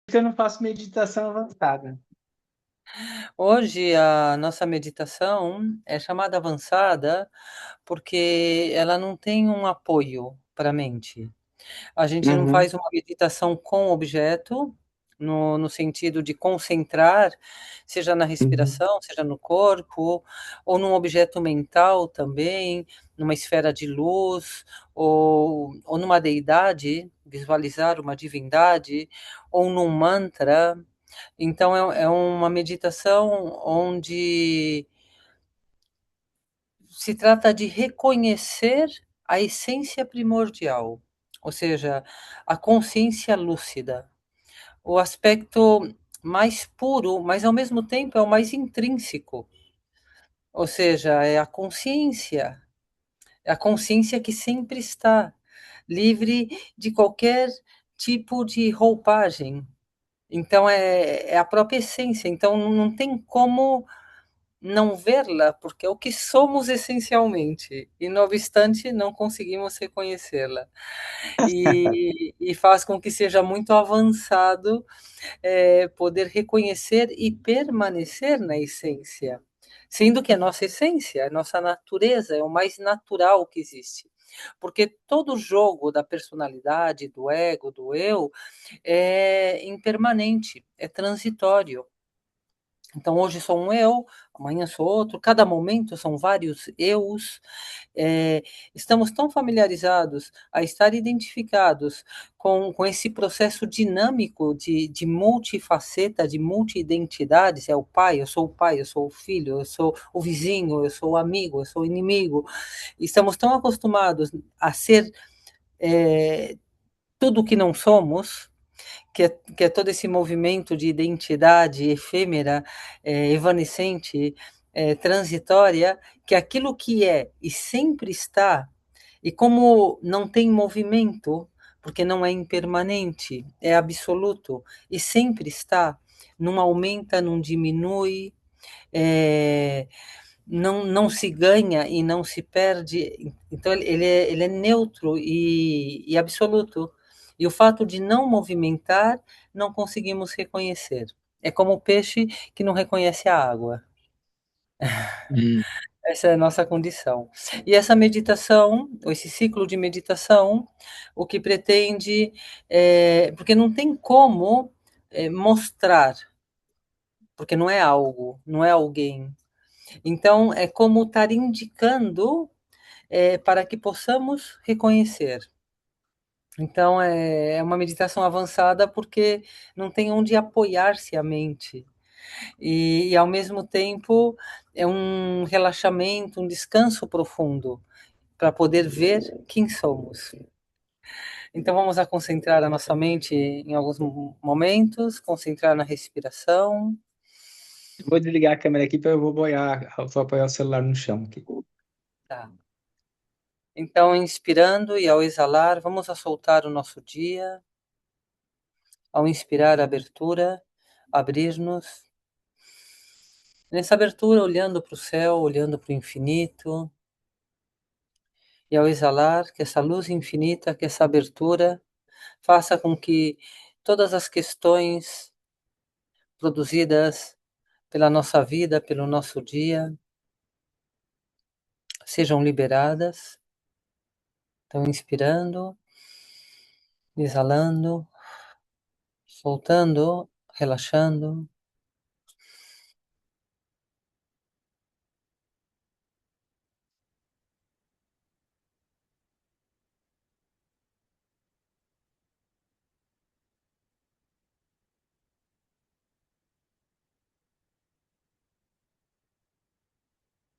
que eu não faço meditação avançada. Hoje a nossa meditação é chamada avançada porque ela não tem um apoio para a mente. A gente não Uhum, faz uma meditação com objeto, no sentido de concentrar, seja na uhum. respiração, seja no corpo, ou num objeto mental também, numa esfera de luz, ou numa deidade, visualizar uma divindade, ou num mantra. Então é uma meditação onde se trata de reconhecer a essência primordial, ou seja, a consciência lúcida, o aspecto mais puro, mas ao mesmo tempo é o mais intrínseco, ou seja, é a consciência que sempre está livre de qualquer tipo de roupagem. Então é a própria essência. Então não tem como não vê-la, porque é o que somos essencialmente, e não obstante não conseguimos reconhecê-la. E faz com que seja muito avançado poder reconhecer e permanecer na essência, sendo que a nossa essência, a nossa natureza é o mais natural que existe. Porque todo jogo da personalidade, do ego, do eu, é impermanente, é transitório. Então, hoje sou um eu, amanhã sou outro, cada momento são vários eus. É, estamos tão familiarizados a estar identificados com esse processo dinâmico de multifaceta, de multi-identidades. É o pai, eu sou o pai, eu sou o filho, eu sou o vizinho, eu sou o amigo, eu sou o inimigo. Estamos tão acostumados a ser tudo o que não somos, que é todo esse movimento de identidade efêmera, evanescente, transitória, que aquilo que é e sempre está, e como não tem movimento, porque não é impermanente, é absoluto, e sempre está, não aumenta, não diminui, é, não se ganha e não se perde. Então, ele é neutro e absoluto. E o fato de não movimentar, não conseguimos reconhecer. É como o peixe que não reconhece a água. Hum. Essa é a nossa condição. E essa meditação, ou esse ciclo de meditação, o que pretende, porque não tem como mostrar, porque não é algo, não é alguém. Então, é como estar indicando para que possamos reconhecer. Então, é uma meditação avançada porque não tem onde apoiar-se a mente. E, ao mesmo tempo, é um relaxamento, um descanso profundo para poder ver quem somos. Então, vamos a concentrar a nossa mente em alguns momentos, concentrar na respiração. Vou desligar a câmera aqui para eu vou apoiar o celular no chão aqui. Tá. Então, inspirando e ao exalar, vamos a soltar o nosso dia. Ao inspirar a abertura, abrir-nos. Nessa abertura, olhando para o céu, olhando para o infinito. E ao exalar, que essa luz infinita, que essa abertura, faça com que todas as questões produzidas pela nossa vida, pelo nosso dia, sejam liberadas. Então, inspirando, exalando, soltando, relaxando,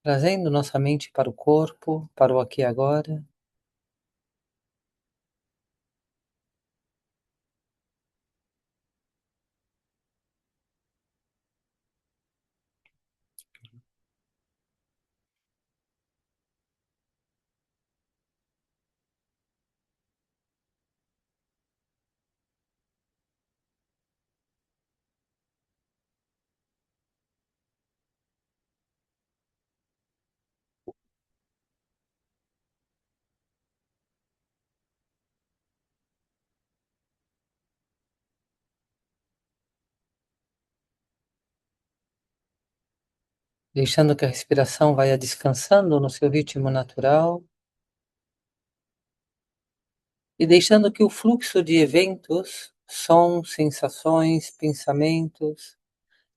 trazendo nossa mente para o corpo, para o aqui e agora. deixando que a respiração vá descansando no seu ritmo natural e deixando que o fluxo de eventos, sons, sensações, pensamentos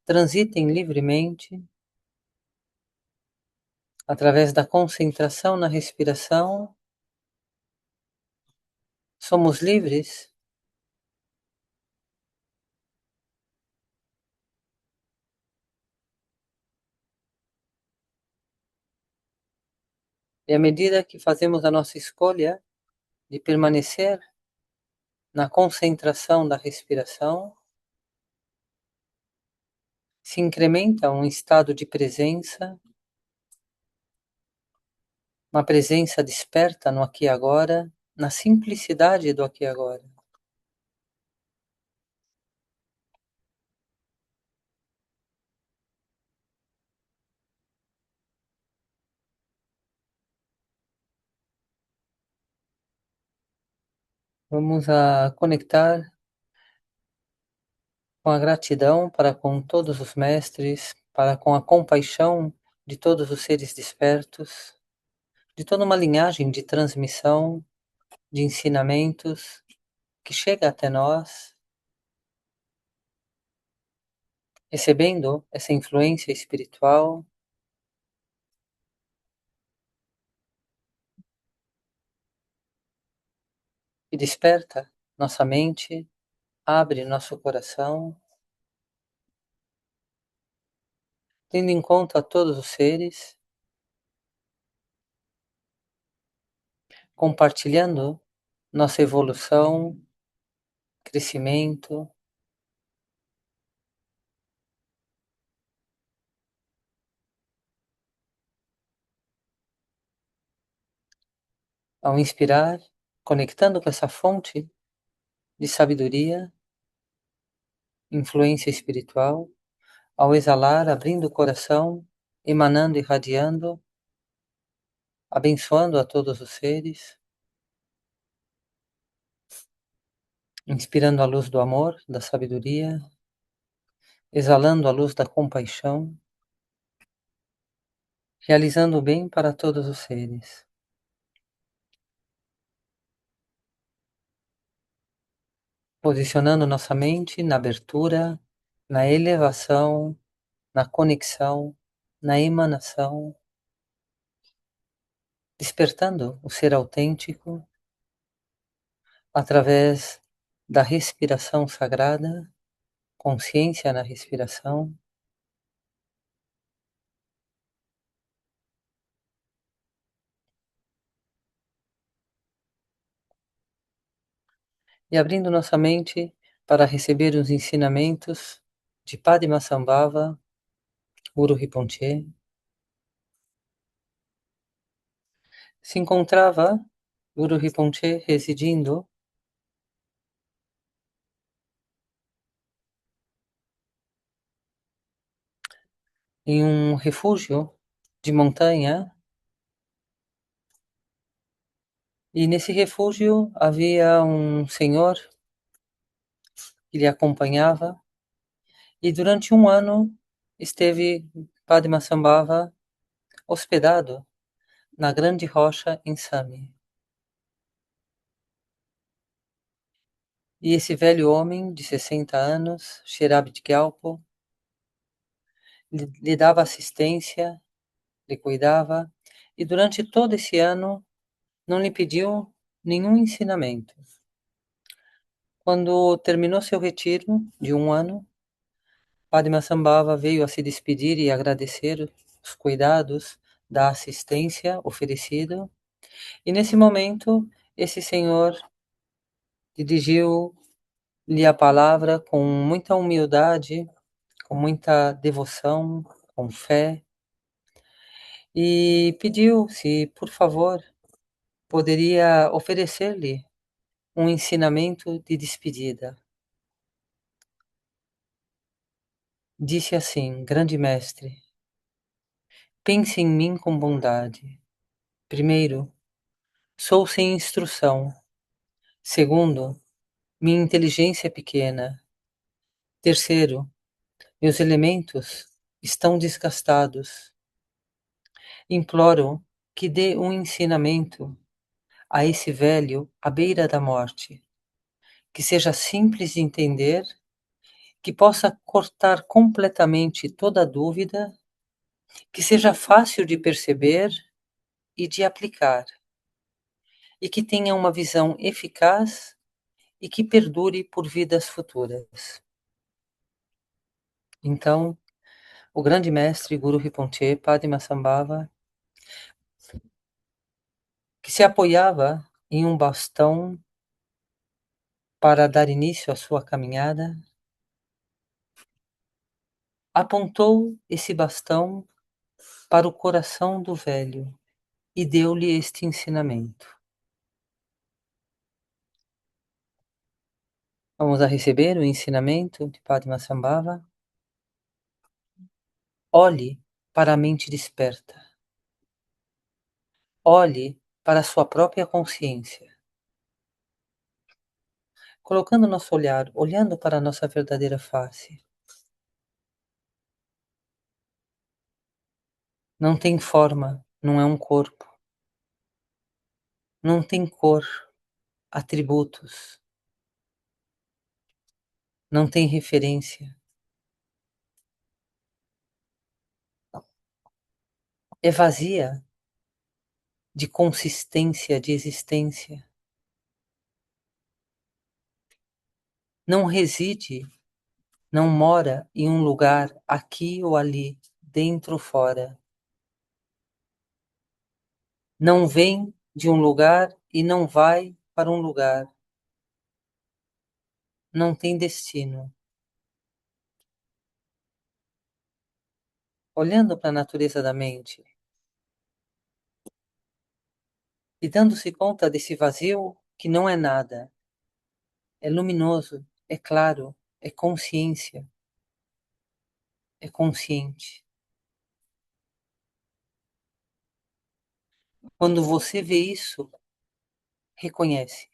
transitem livremente através da concentração na respiração. Somos livres e à medida que fazemos a nossa escolha de permanecer na concentração da respiração, se incrementa um estado de presença, uma presença desperta no aqui e agora, na simplicidade do aqui e agora. Vamos a conectar com a gratidão para com todos os mestres, para com a compaixão de todos os seres despertos, de toda uma linhagem de transmissão, de ensinamentos que chega até nós, recebendo essa influência espiritual que desperta nossa mente, abre nosso coração, tendo em conta todos os seres, compartilhando nossa evolução, crescimento. Ao inspirar, conectando com essa fonte de sabedoria, influência espiritual, ao exalar, abrindo o coração, emanando, irradiando, abençoando a todos os seres, inspirando a luz do amor, da sabedoria, exalando a luz da compaixão, realizando o bem para todos os seres. Posicionando nossa mente na abertura, na elevação, na conexão, na emanação, despertando o ser autêntico através da respiração sagrada, consciência na respiração, e abrindo nossa mente para receber os ensinamentos de Padmasambhava, Guru Rinpoche. Se encontrava Guru Rinpoche residindo em um refúgio de montanha, e nesse refúgio havia um senhor que lhe acompanhava, e durante um ano esteve Padmasambhava hospedado na grande rocha em Sami. E esse velho homem de 60 anos, Sherab Gyalpo, lhe dava assistência, lhe cuidava, e durante todo esse ano não lhe pediu nenhum ensinamento. Quando terminou seu retiro de um ano, Padmasambhava veio a se despedir e agradecer os cuidados da assistência oferecida, e nesse momento esse senhor dirigiu-lhe a palavra com muita humildade, com muita devoção, com fé, e pediu se, por favor, poderia oferecer-lhe um ensinamento de despedida. Disse assim: Grande mestre, pense em mim com bondade. Primeiro, sou sem instrução. Segundo, minha inteligência é pequena. Terceiro, meus elementos estão desgastados. Imploro que dê um ensinamento a esse velho à beira da morte, que seja simples de entender, que possa cortar completamente toda dúvida, que seja fácil de perceber e de aplicar, e que tenha uma visão eficaz e que perdure por vidas futuras. Então, o grande mestre Guru Rinpoche, Padmasambhava, que se apoiava em um bastão para dar início à sua caminhada, apontou esse bastão para o coração do velho e deu-lhe este ensinamento. Vamos a receber o ensinamento de Padmasambhava. Olhe para a mente desperta. Olhe para a sua própria consciência. Colocando nosso olhar, olhando para a nossa verdadeira face. Não tem forma, não é um corpo. Não tem cor, atributos. Não tem referência. É vazia de consistência, de existência. Não reside, não mora em um lugar aqui ou ali, dentro ou fora. Não vem de um lugar e não vai para um lugar. Não tem destino. Olhando para a natureza da mente e dando-se conta desse vazio que não é nada, é luminoso, é claro, é consciência, é consciente. Quando você vê isso, reconhece.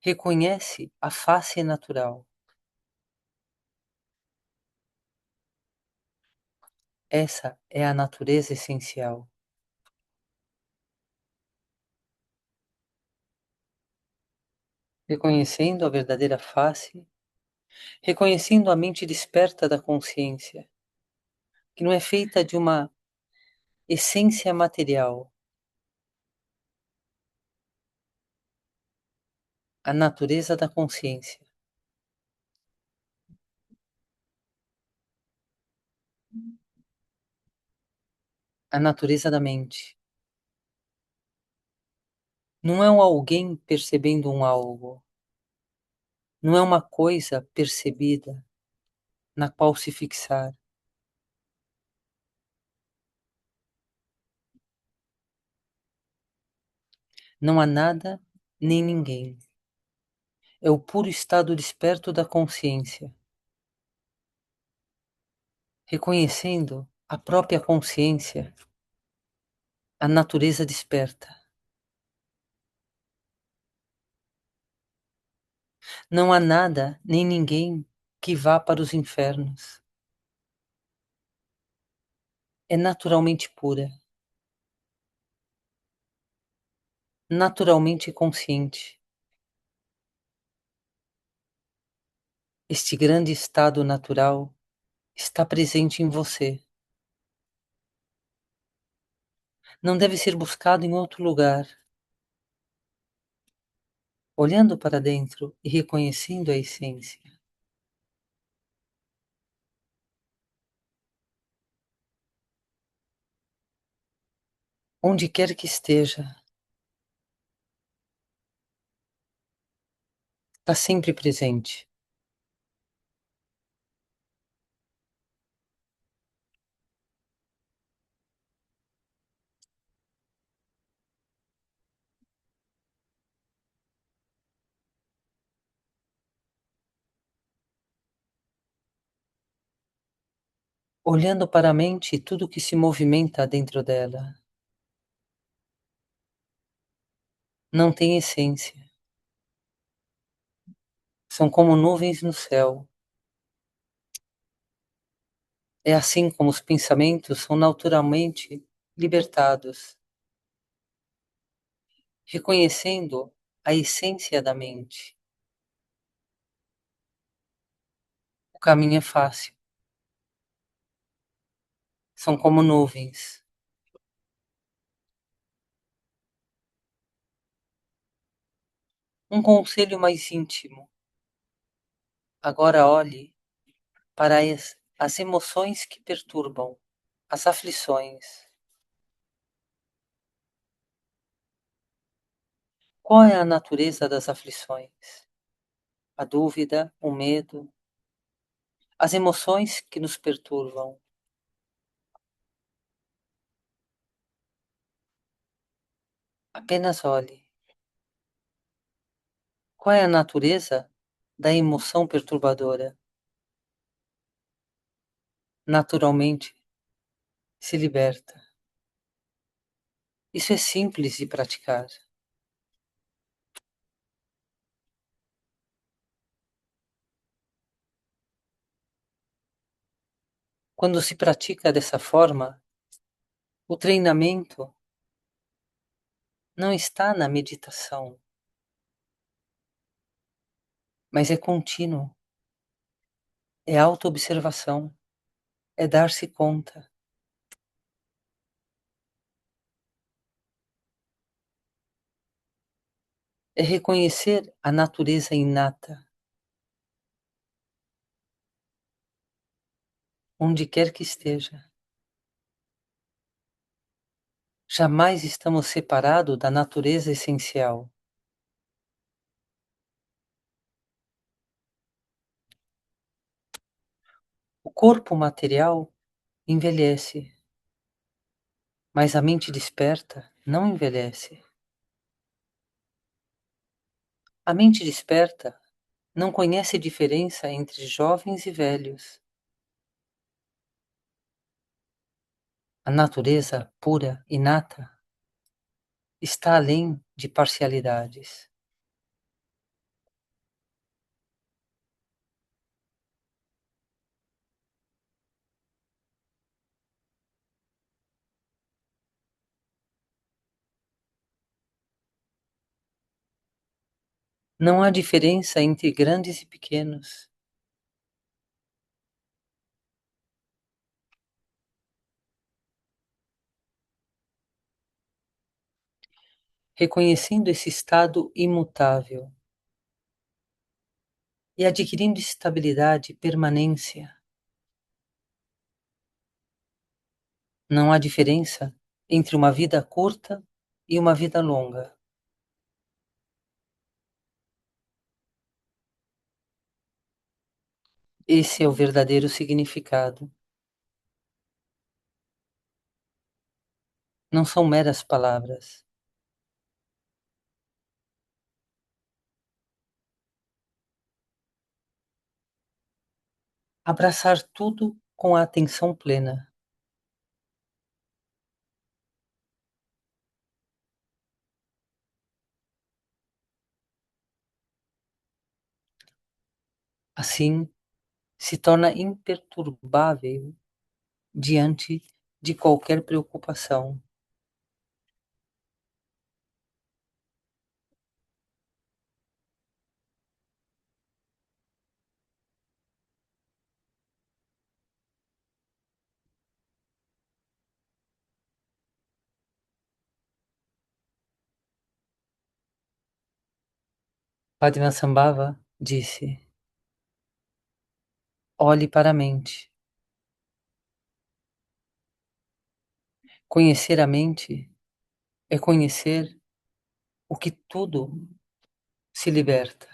Reconhece a face natural. Essa é a natureza essencial. Reconhecendo a verdadeira face, reconhecendo a mente desperta da consciência, que não é feita de uma essência material, a natureza da consciência, a natureza da mente. Não é um alguém percebendo um algo, não é uma coisa percebida na qual se fixar. Não há nada nem ninguém. É o puro estado desperto da consciência, reconhecendo a própria consciência, a natureza desperta. Não há nada nem ninguém que vá para os infernos. É naturalmente pura, naturalmente consciente. Este grande estado natural está presente em você. Não deve ser buscado em outro lugar. Olhando para dentro e reconhecendo a essência. Onde quer que esteja, está sempre presente. Olhando para a mente e tudo que se movimenta dentro dela. Não tem essência. São como nuvens no céu. É assim como os pensamentos são naturalmente libertados, reconhecendo a essência da mente. O caminho é fácil, são como nuvens. Um conselho mais íntimo. Agora olhe para as emoções que perturbam, as aflições. Qual é a natureza das aflições? A dúvida, o medo, as emoções que nos perturbam. Apenas olhe. Qual é a natureza da emoção perturbadora? Naturalmente, se liberta. Isso é simples de praticar. Quando se pratica dessa forma, o treinamento não está na meditação, mas é contínuo, é autoobservação, é dar-se conta, é reconhecer a natureza inata, onde quer que esteja. Jamais estamos separados da natureza essencial. O corpo material envelhece, mas a mente desperta não envelhece. A mente desperta não conhece diferença entre jovens e velhos. A natureza pura, inata, está além de parcialidades. Não há diferença entre grandes e pequenos. Reconhecendo esse estado imutável e adquirindo estabilidade e permanência, não há diferença entre uma vida curta e uma vida longa. Esse é o verdadeiro significado. Não são meras palavras. Abraçar tudo com a atenção plena. Assim, se torna imperturbável diante de qualquer preocupação. Padmasambhava disse: olhe para a mente. Conhecer a mente é conhecer o que tudo se liberta.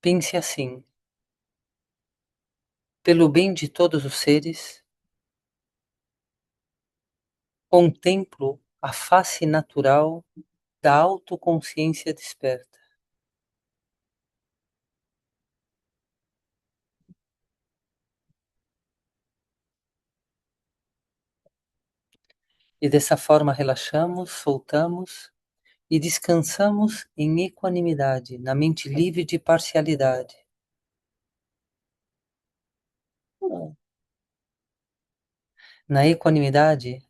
Pense assim: pelo bem de todos os seres, contemplo a face natural da autoconsciência desperta. E dessa forma relaxamos, soltamos e descansamos em equanimidade, na mente livre de parcialidade. Na equanimidade,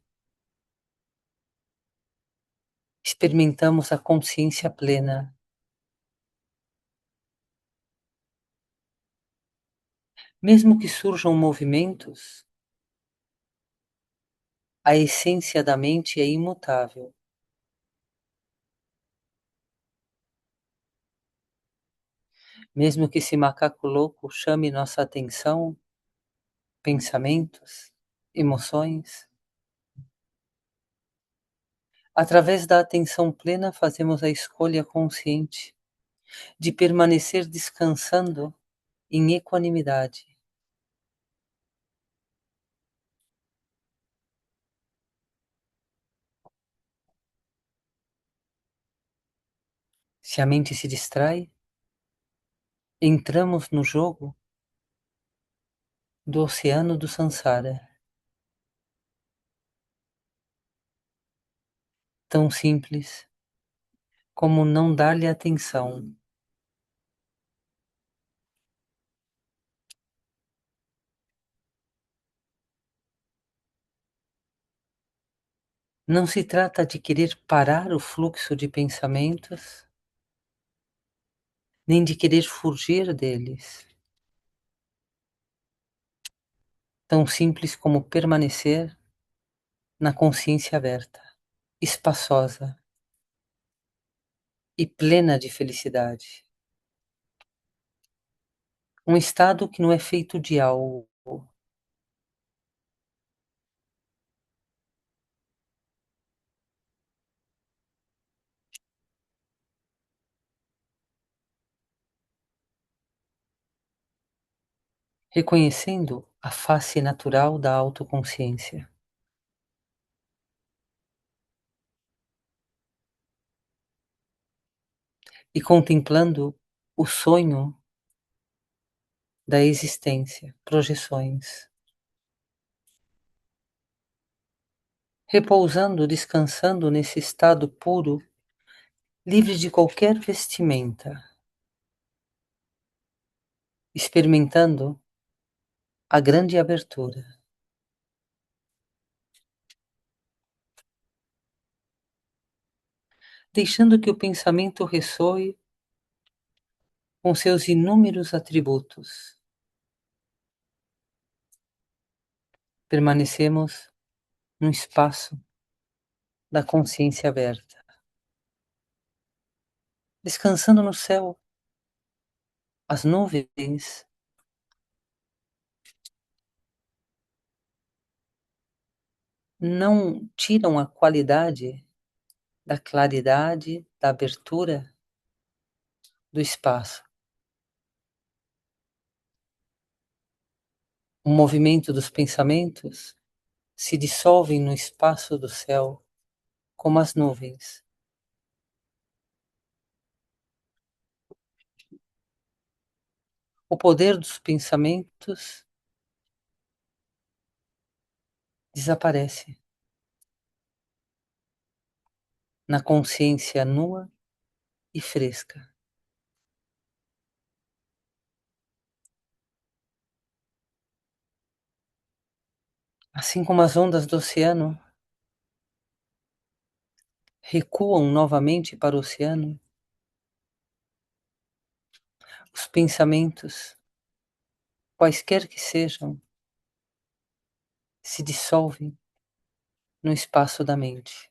experimentamos a consciência plena. Mesmo que surjam movimentos, a essência da mente é imutável. Mesmo que esse macaco louco chame nossa atenção, pensamentos, emoções, através da atenção plena fazemos a escolha consciente de permanecer descansando em equanimidade. Se a mente se distrai, entramos no jogo do oceano do Sansara. Tão simples como não dar-lhe atenção. Não se trata de querer parar o fluxo de pensamentos, nem de querer fugir deles. Tão simples como permanecer na consciência aberta, espaçosa e plena de felicidade. Um estado que não é feito de algo, reconhecendo a face natural da autoconsciência e contemplando o sonho da existência, projeções, repousando, descansando nesse estado puro, livre de qualquer vestimenta, experimentando a grande abertura, deixando que o pensamento ressoe com seus inúmeros atributos. Permanecemos no espaço da consciência aberta, descansando no céu. As nuvens não tiram a qualidade da claridade, da abertura do espaço. O movimento dos pensamentos se dissolvem no espaço do céu, como as nuvens. O poder dos pensamentos desaparece na consciência nua e fresca. Assim como as ondas do oceano recuam novamente para o oceano, os pensamentos, quaisquer que sejam, se dissolvem no espaço da mente.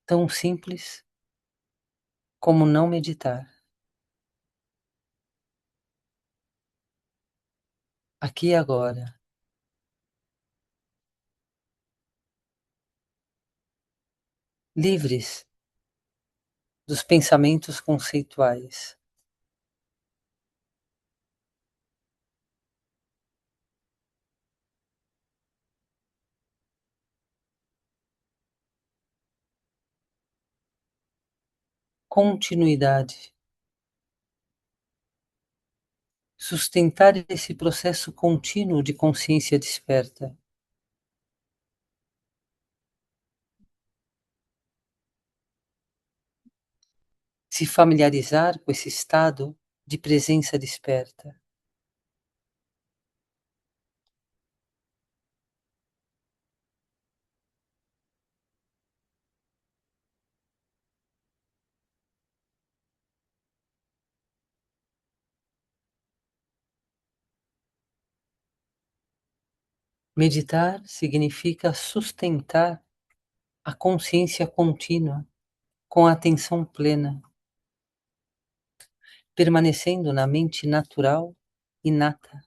Tão simples como não meditar. Aqui e agora, livres dos pensamentos conceituais. continuidade. Sustentar esse processo contínuo de consciência desperta. Se familiarizar com esse estado de presença desperta. Meditar significa sustentar a consciência contínua com a atenção plena, permanecendo na mente natural, inata.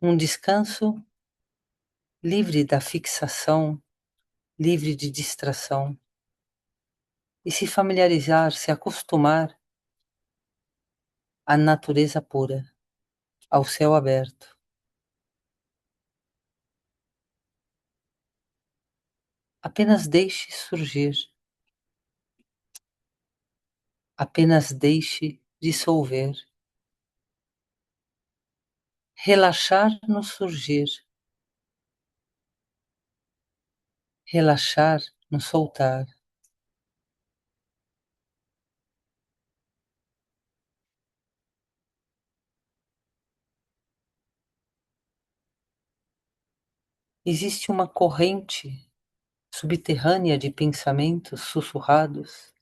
Um descanso livre da fixação, livre de distração. E se familiarizar, se acostumar à natureza pura, ao céu aberto. Apenas deixe surgir, apenas deixe dissolver. Relaxar no surgir, relaxar no soltar. Existe uma corrente subterrânea de pensamentos sussurrados.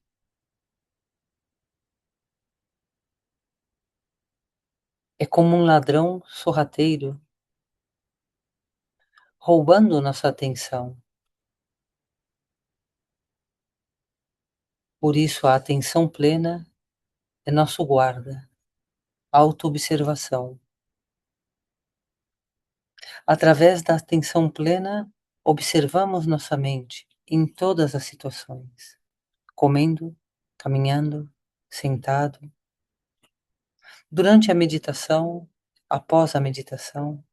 É como um ladrão sorrateiro, roubando nossa atenção. Por isso, a atenção plena é nosso guarda, autoobservação. Através da atenção plena, observamos nossa mente em todas as situações, comendo, caminhando, sentado, durante a meditação, após a meditação.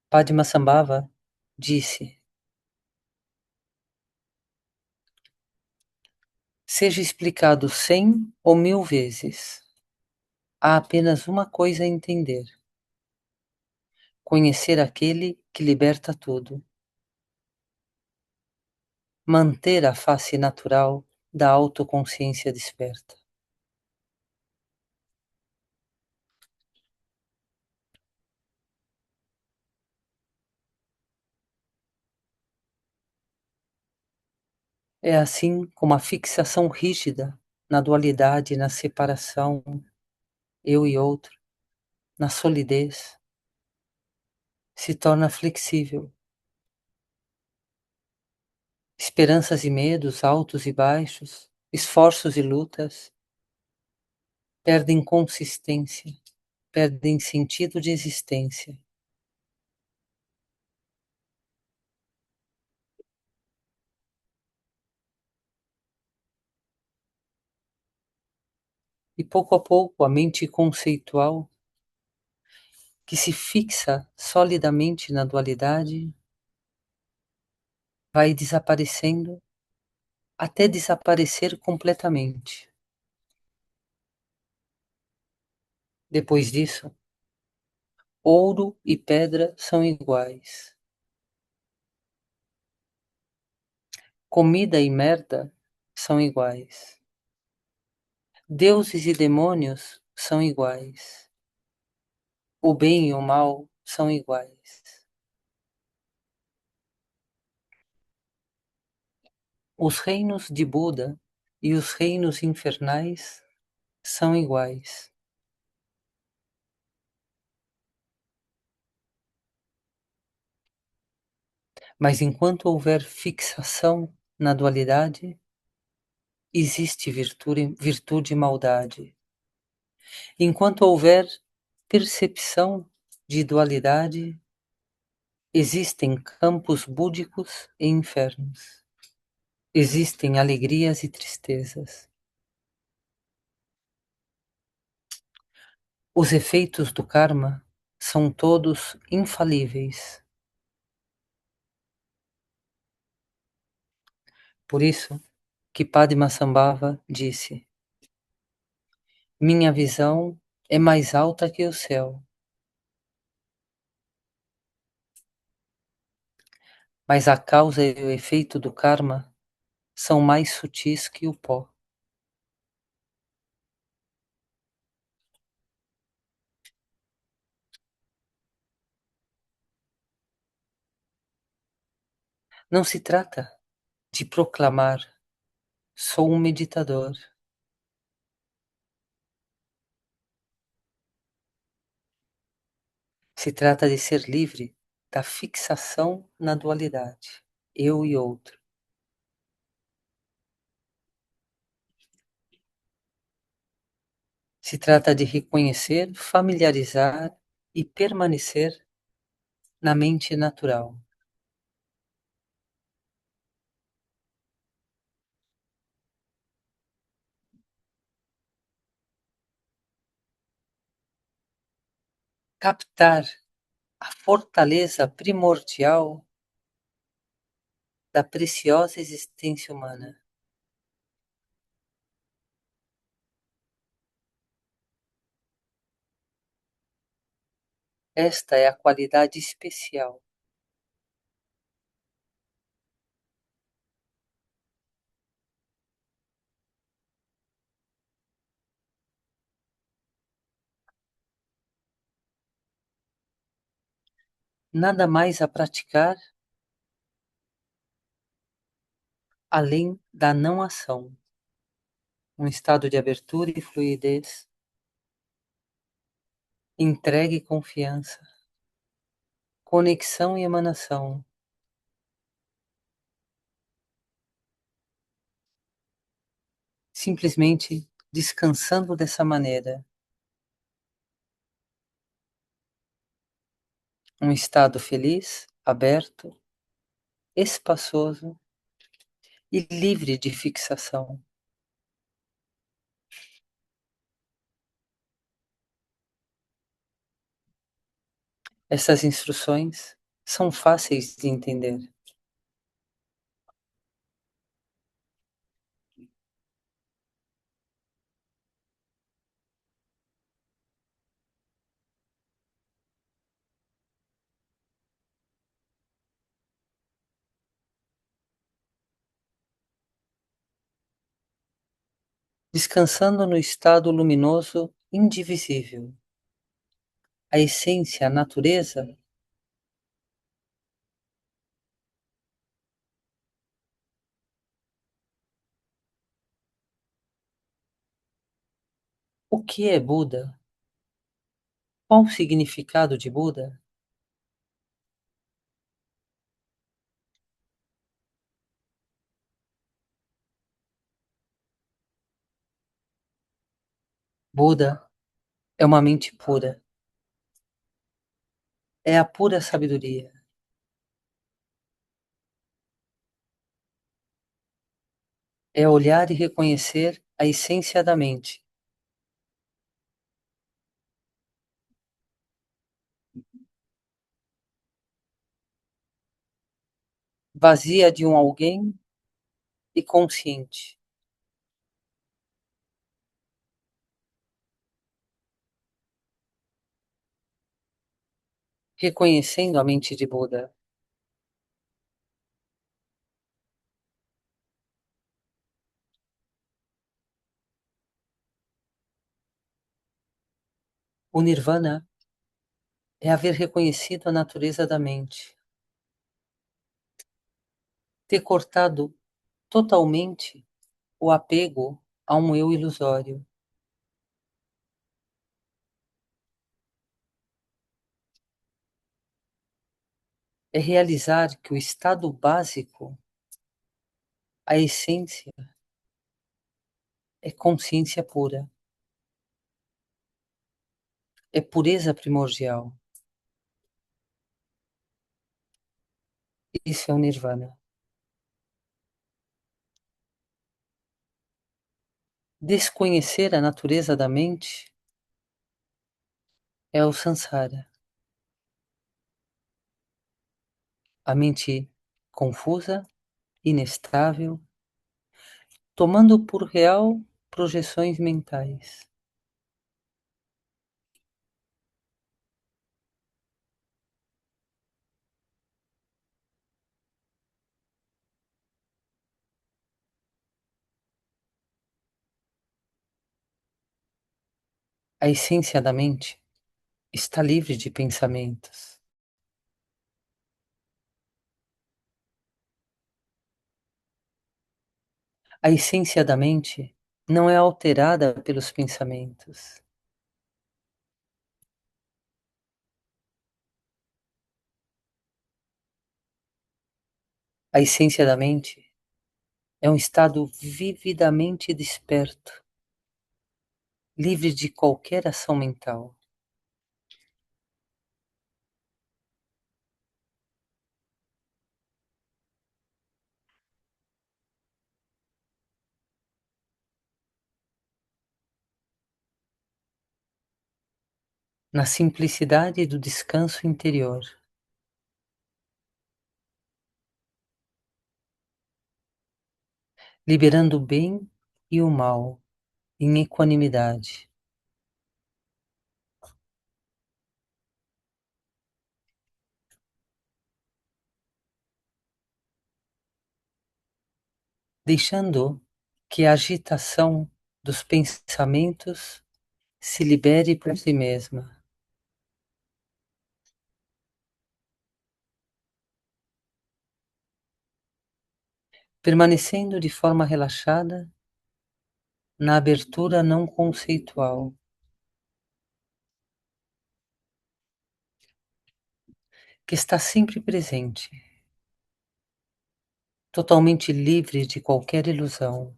Padmasambhava disse: seja explicado 100 ou 1000 vezes, há apenas uma coisa a entender: conhecer aquele que liberta tudo, manter a face natural da autoconsciência desperta. É assim como a fixação rígida na dualidade, na separação, eu e outro, na solidez, se torna flexível. Esperanças e medos, altos e baixos, esforços e lutas, perdem consistência, perdem sentido de existência. E pouco a pouco a mente conceitual, que se fixa solidamente na dualidade, vai desaparecendo até desaparecer completamente. Depois disso, ouro e pedra são iguais. Comida e merda são iguais. Deuses e demônios são iguais. O bem e o mal são iguais. Os reinos de Buda e os reinos infernais são iguais. Mas enquanto houver fixação na dualidade, existe virtude e maldade. Enquanto houver percepção de dualidade, existem campos búdicos e infernos. Existem alegrias e tristezas. Os efeitos do karma são todos infalíveis. Por isso que Padmasambhava disse: minha visão é mais alta que o céu, mas a causa e o efeito do karma são mais sutis que o pó. Não se trata de proclamar sou um meditador. Se trata de ser livre da fixação na dualidade, eu e outro. Se trata de reconhecer, familiarizar e permanecer na mente natural. Captar a fortaleza primordial da preciosa existência humana. Esta é a qualidade especial. Nada mais a praticar além da não ação, um estado de abertura e fluidez, entrega e confiança, conexão e emanação, simplesmente descansando dessa maneira, um estado feliz, aberto, espaçoso e livre de fixação. Essas instruções são fáceis de entender. Descansando no estado luminoso indivisível. A essência, a natureza, o que é Buda? Qual o significado de Buda? Buda é uma mente pura, é a pura sabedoria, é olhar e reconhecer a essência da mente, vazia de um alguém e consciente, reconhecendo a mente de Buda. O Nirvana é haver reconhecido a natureza da mente, ter cortado totalmente o apego a um eu ilusório, é realizar que o estado básico, a essência, é consciência pura, é pureza primordial. Isso é o Nirvana. Desconhecer a natureza da mente é o Sansara, a mente confusa, inestável, tomando por real projeções mentais. A essência da mente está livre de pensamentos. A essência da mente não é alterada pelos pensamentos. A essência da mente é um estado vividamente desperto, livre de qualquer ação mental. Na simplicidade do descanso interior, liberando o bem e o mal em equanimidade, deixando que a agitação dos pensamentos se libere por si mesma, permanecendo de forma relaxada na abertura não conceitual, que está sempre presente, totalmente livre de qualquer ilusão,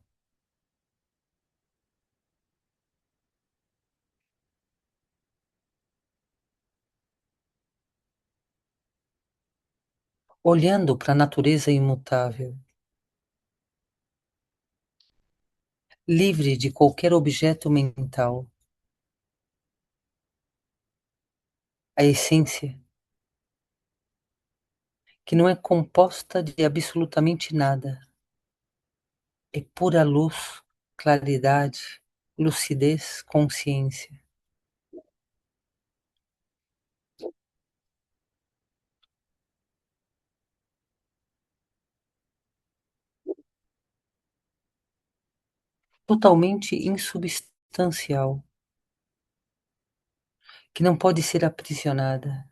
olhando para a natureza imutável, livre de qualquer objeto mental, a essência que não é composta de absolutamente nada, é pura luz, claridade, lucidez, consciência. Totalmente insubstancial, que não pode ser aprisionada.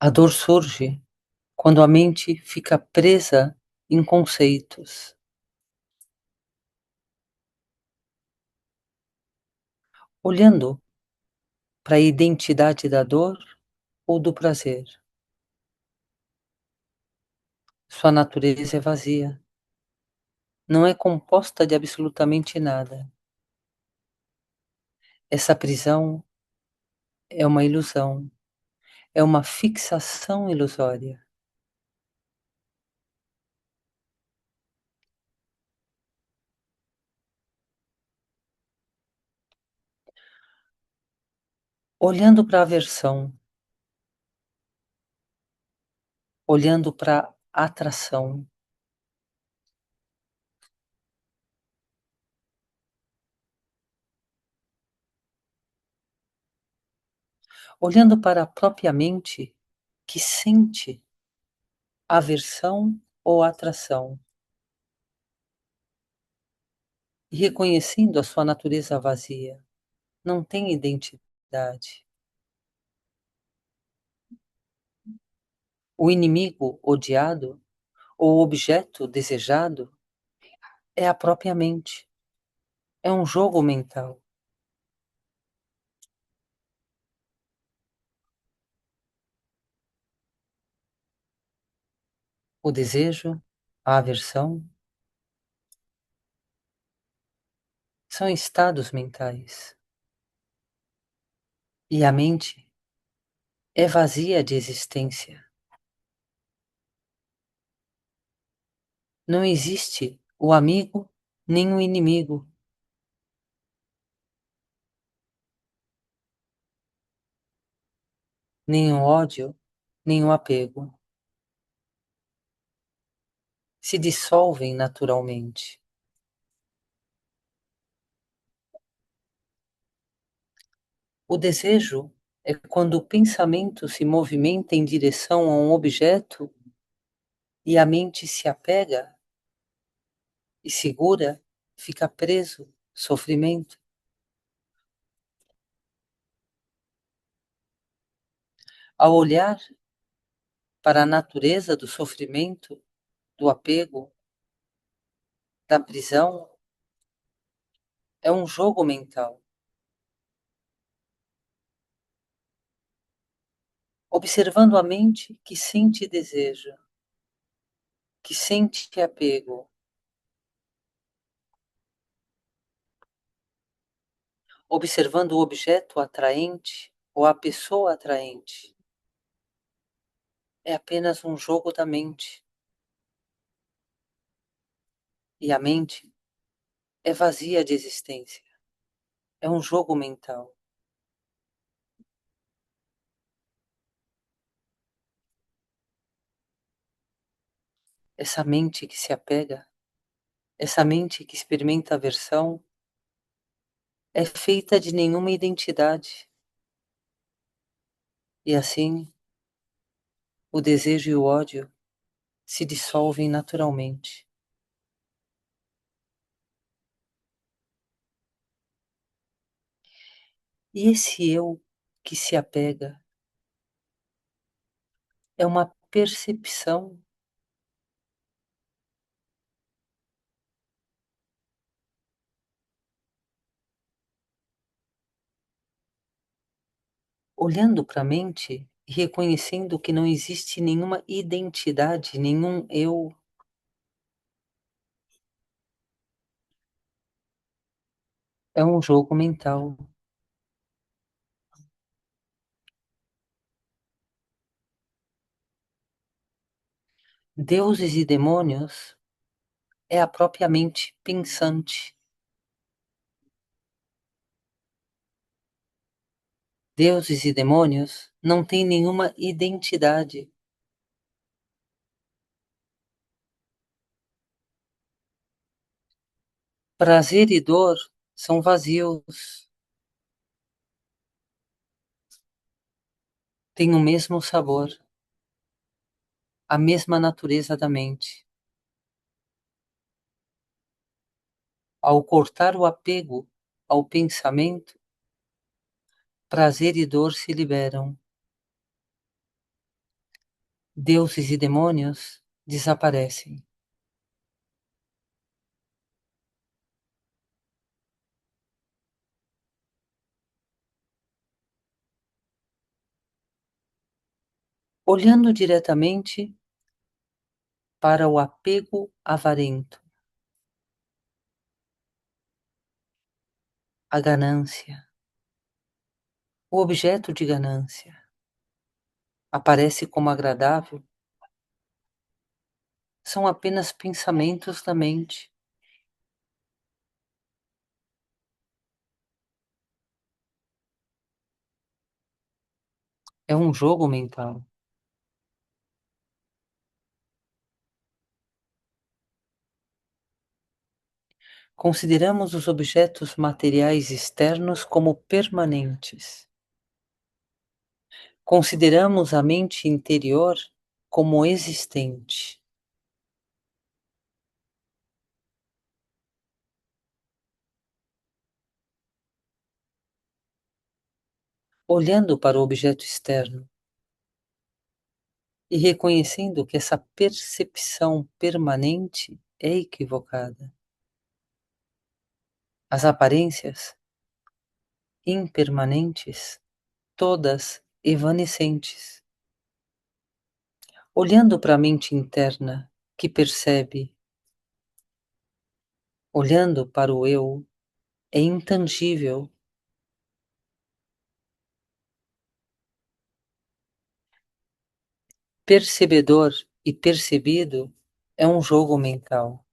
A dor surge quando a mente fica presa em conceitos, olhando para a identidade da dor ou do prazer. Sua natureza é vazia, não é composta de absolutamente nada. Essa prisão é uma ilusão, é uma fixação ilusória. Olhando para a aversão, olhando para a atração, olhando para a própria mente que sente aversão ou atração, e reconhecendo a sua natureza vazia, não tem identidade. O inimigo odiado ou objeto desejado é a própria mente, é um jogo mental. O desejo, a aversão, são estados mentais. E a mente é vazia de existência. Não existe o amigo nem o inimigo. Nem o ódio, nem o apego. Se dissolvem naturalmente. O desejo é quando o pensamento se movimenta em direção a um objeto e a mente se apega e segura, fica preso, sofrimento. Ao olhar para a natureza do sofrimento, do apego, da prisão, é um jogo mental. Observando a mente que sente desejo, que sente apego, observando o objeto atraente ou a pessoa atraente. É apenas um jogo da mente. E a mente é vazia de existência. É um jogo mental. Essa mente que se apega, essa mente que experimenta aversão, é feita de nenhuma identidade. E assim, o desejo e o ódio se dissolvem naturalmente. E esse eu que se apega é uma percepção. Olhando para a mente e reconhecendo que não existe nenhuma identidade, nenhum eu, é um jogo mental. Deuses e demônios é a própria mente pensante. Deuses e demônios não têm nenhuma identidade. Prazer e dor são vazios, têm o mesmo sabor, a mesma natureza da mente. Ao cortar o apego ao pensamento, prazer e dor se liberam. Deuses e demônios desaparecem. Olhando diretamente para o apego avarento, a ganância, o objeto de ganância, aparece como agradável, são apenas pensamentos da mente. É um jogo mental. Consideramos os objetos materiais externos como permanentes. Consideramos a mente interior como existente. Olhando para o objeto externo e reconhecendo que essa percepção permanente é equivocada. As aparências impermanentes, todas evanescentes. Olhando para a mente interna que percebe, olhando para o eu, é intangível. Percebedor e percebido é um jogo mental.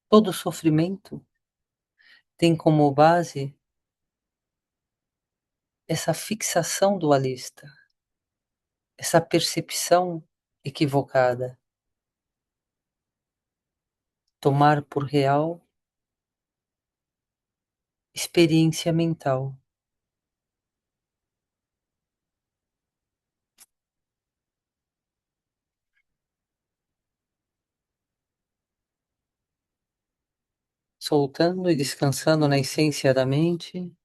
Todo sofrimento tem como base essa fixação dualista, essa percepção equivocada, tomar por real experiência mental. Soltando e descansando na essência da mente,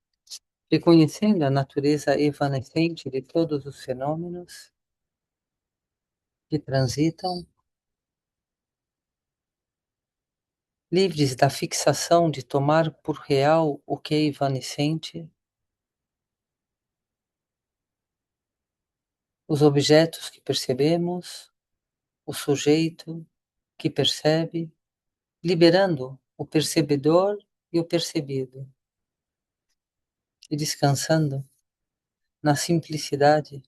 reconhecendo a natureza evanescente de todos os fenômenos que transitam, livres da fixação de tomar por real o que é evanescente, os objetos que percebemos, o sujeito que percebe, liberando o percebedor e o percebido, e descansando na simplicidade,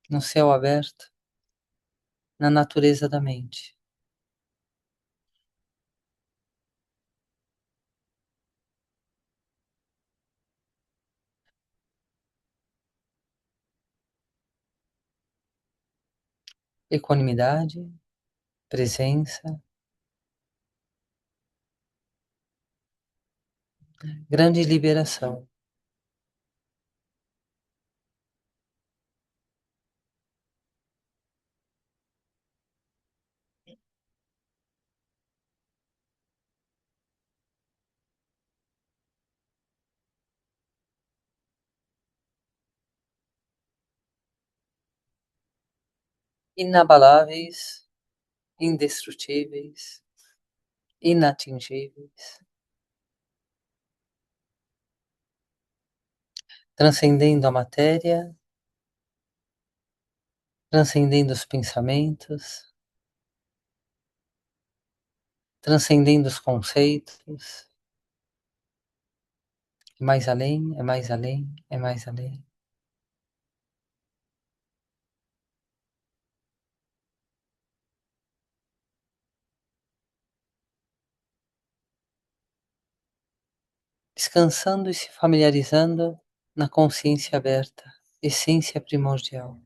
no céu aberto, na natureza da mente. Equanimidade, presença, grande liberação. Inabaláveis, indestrutíveis, inatingíveis, transcendendo a matéria, transcendendo os pensamentos, transcendendo os conceitos, é mais além, é mais além, é mais além. Descansando e se familiarizando na consciência aberta, essência primordial.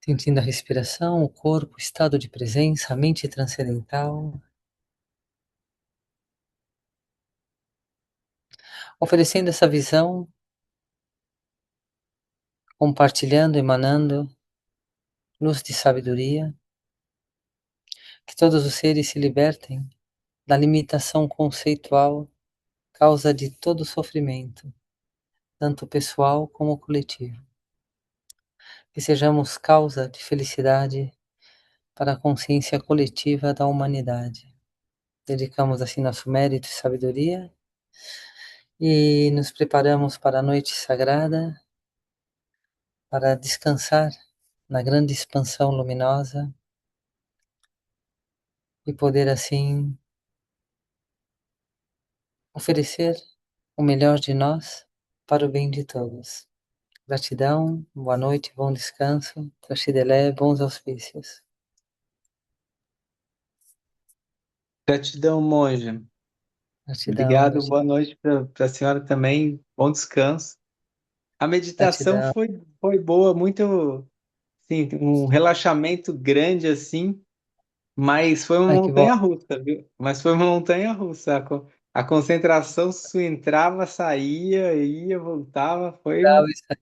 Sentindo a respiração, o corpo, o estado de presença, a mente transcendental, oferecendo essa visão, compartilhando, emanando luz de sabedoria, que todos os seres se libertem da limitação conceitual, causa de todo sofrimento, tanto pessoal como coletivo. Que sejamos causa de felicidade para a consciência coletiva da humanidade. Dedicamos assim nosso mérito e sabedoria e nos preparamos para a noite sagrada, para descansar na grande expansão luminosa e poder assim oferecer o melhor de nós para o bem de todos. Gratidão, boa noite, bom descanso, Taxidelé, bons auspícios. Gratidão, monja. Gratidão, Obrigado, gratidão, boa noite para a senhora também. Bom descanso. A meditação gratidão. foi boa, muito, sim, um relaxamento grande assim. Mas foi uma Ai, que bom. montanha-russa, viu? Mas foi uma montanha-russa. A concentração entrava, saía, ia, voltava. Legal isso aí.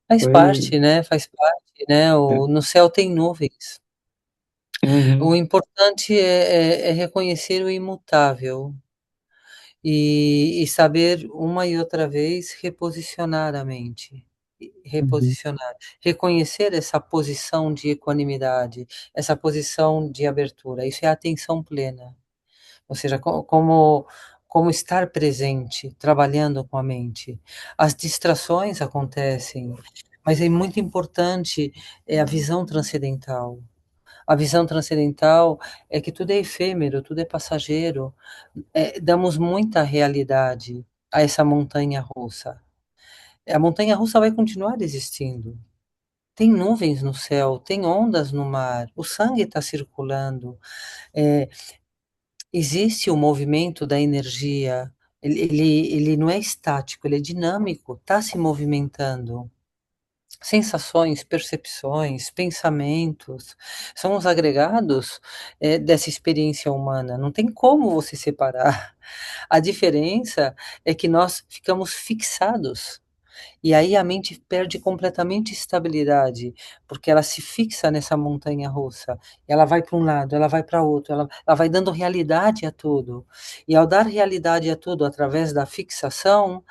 Faz Foi. parte, né, faz parte, né, no céu tem nuvens. O Uhum, importante é reconhecer o imutável e saber uma e outra vez reposicionar a mente, uhum, reposicionar, reconhecer essa posição de equanimidade, essa posição de abertura, isso é atenção plena, ou seja, como estar presente, trabalhando com a mente. As distrações acontecem, mas é muito importante a visão transcendental. A visão transcendental é que tudo é efêmero, tudo é passageiro. Damos muita realidade a essa montanha russa. A montanha russa vai continuar existindo. Tem nuvens no céu, tem ondas no mar, o sangue está circulando, é, existe o movimento da energia. Ele não é estático, ele é dinâmico, está se movimentando. Sensações, percepções, pensamentos, são os agregados, dessa experiência humana, não tem como você separar. A diferença é que nós ficamos fixados, e aí a mente perde completamente estabilidade, porque ela se fixa nessa montanha-russa, ela vai para um lado, ela vai para outro, ela vai dando realidade a tudo, e ao dar realidade a tudo através da fixação,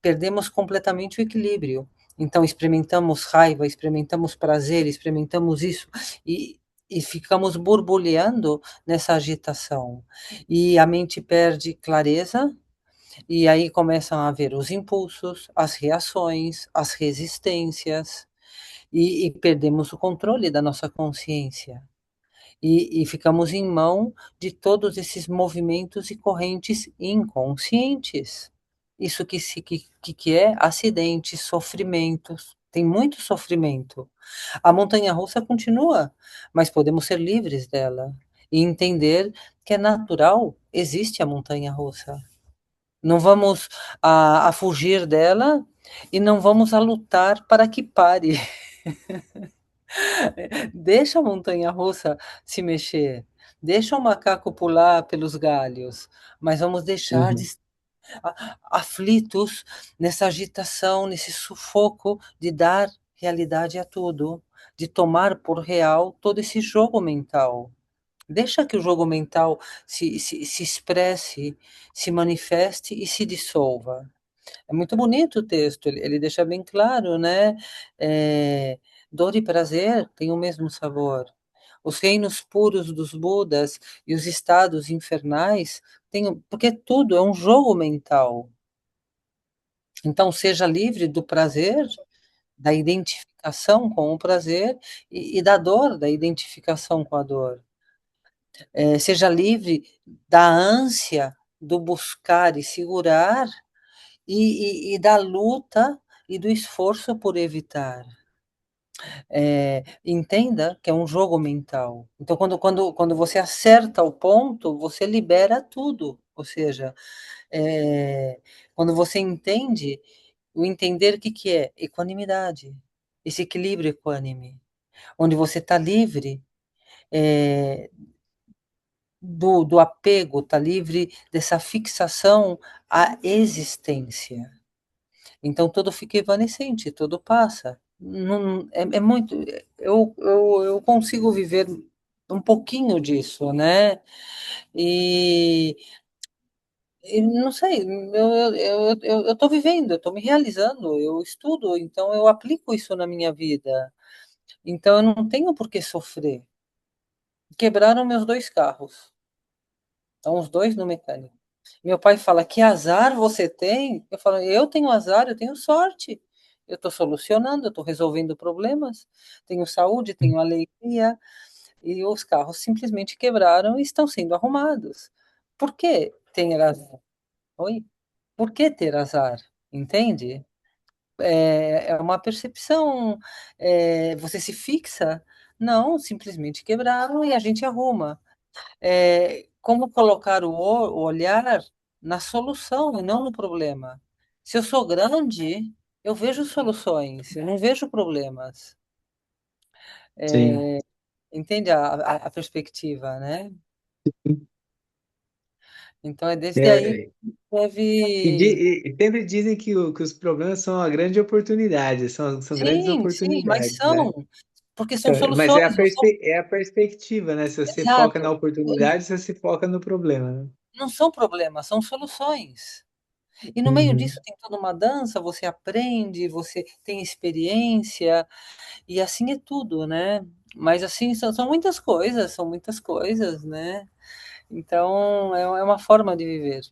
perdemos completamente o equilíbrio. Então, experimentamos raiva, experimentamos prazer, experimentamos isso e ficamos borbulhando nessa agitação. E a mente perde clareza, e aí começam a haver os impulsos, as reações, as resistências, e perdemos o controle da nossa consciência e ficamos em mão de todos esses movimentos e correntes inconscientes. Isso que é acidentes, sofrimentos, tem muito sofrimento. A montanha-russa continua, mas podemos ser livres dela e entender que é natural, existe a montanha-russa. Não vamos a fugir dela e não vamos a lutar para que pare. Deixa a montanha-russa se mexer, deixa o macaco pular pelos galhos, mas vamos deixar de uhum. estar aflitos nessa agitação, nesse sufoco de dar realidade a tudo, de tomar por real todo esse jogo mental. Deixa que o jogo mental se expresse, se manifeste e se dissolva. É muito bonito o texto, ele deixa bem claro, né? É, dor e prazer têm o mesmo sabor. Os reinos puros dos Budas e os estados infernais têm, porque tudo é um jogo mental. Então, seja livre do prazer, da identificação com o prazer e da dor, da identificação com a dor. Seja livre da ânsia, do buscar e segurar e da luta e do esforço por evitar. Entenda que é um jogo mental. Então, quando você acerta o ponto, você libera tudo. Ou seja, quando você entende, o entender o que, que é equanimidade, esse equilíbrio equânime, onde você está livre é, do apego, está livre dessa fixação à existência. Então tudo fica evanescente, tudo passa. Não, é muito. Eu consigo viver um pouquinho disso, né? E, e não sei, eu estou vivendo, eu estou me realizando, eu estudo, então eu aplico isso na minha vida. Então eu não tenho por que sofrer. Quebraram meus dois carros, estão os dois no mecânico. Meu pai fala: que azar você tem? Eu falo: eu tenho azar, eu tenho sorte. Eu estou solucionando, eu estou resolvendo problemas. Tenho saúde, tenho alegria. E os carros simplesmente quebraram e estão sendo arrumados. Por que ter azar? Oi? Por que ter azar? Entende? É uma percepção. Você se fixa? Não, simplesmente quebraram e a gente arruma. Como colocar o olhar na solução e não no problema. Se eu sou grande, eu vejo soluções, eu não vejo problemas. Sim. entende a perspectiva, né? Então é desde aí É, que deve. e sempre dizem que os problemas são uma grande oportunidade, são grandes Sim, sim, mas oportunidades, né? são, porque são Então, mas é soluções, não são. é a perspectiva, né? Se você foca na Exato. oportunidade, você se foca no problema, né? Não são problemas, são soluções. E no meio Uhum. disso tem toda uma dança, você aprende, você tem experiência, e assim é tudo, né. Mas assim, são muitas coisas, né. Então é uma forma de viver.